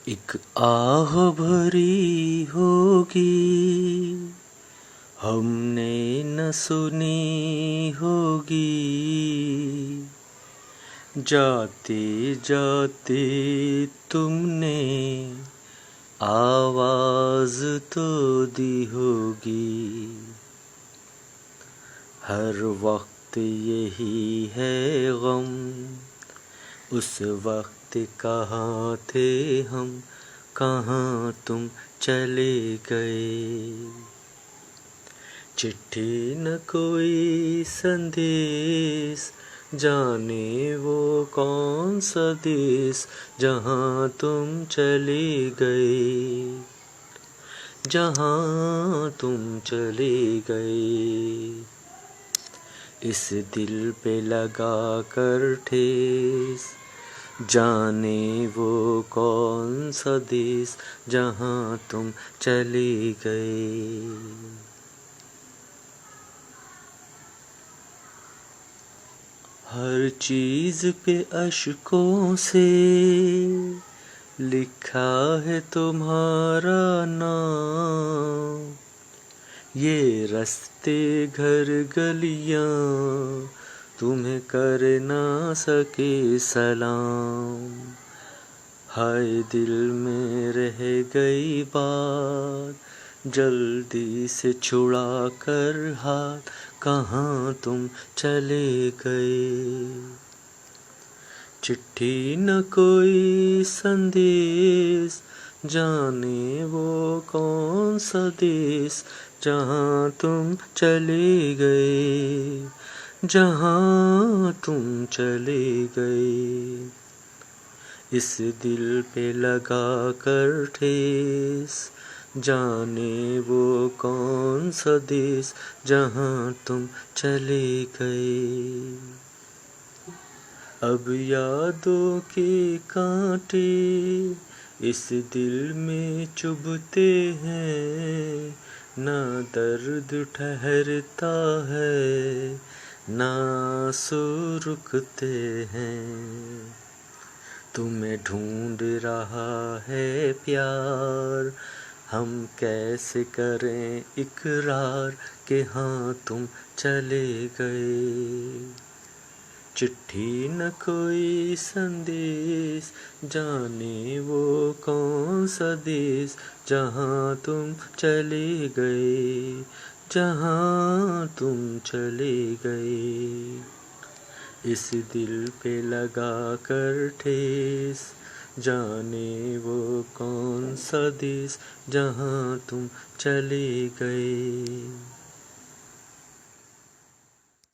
एक आह भरी होगी हमने न सुनी होगी, जाते जाते तुमने आवाज तो दी होगी। हर वक्त यही है गम, उस वक्त कहाँ थे हम, कहाँ तुम चले गए। चिट्ठी न कोई संदेश, जाने वो कौन सा देश, जहाँ तुम चले गए, जहाँ तुम चले गए। इस दिल पे लगा कर ठेस, जाने वो कौन सा देश, जहाँ तुम चले गए। हर चीज़ पे अश्कों से लिखा है तुम्हारा नाम, ये रास्ते घर गलियां तुम्हें कर ना सके सलाम। हाय दिल में रह गई बात, जल्दी से छुड़ा कर हाथ, कहाँ तुम चले गए। चिट्ठी न कोई संदेश, जाने वो कौन सा देश, जहाँ तुम चले गए, जहाँ तुम चले गए। इस दिल पे लगा कर ठेस, जाने वो कौन सा देश, जहाँ तुम चले गए। अब यादों के कांटे इस दिल में चुभते हैं, ना दर्द ठहरता है, ना आंसू रुकते हैं। तुम्हें ढूंढ रहा है प्यार, हम कैसे करें इकरार कि हाँ तुम चले गए। चिट्ठी न कोई संदेश, जाने वो कौन सा देश, जहाँ तुम चले गए, जहाँ तुम चले गए। इस दिल पे लगा कर ठेस, जाने वो कौन सा देश, जहाँ तुम चले गए।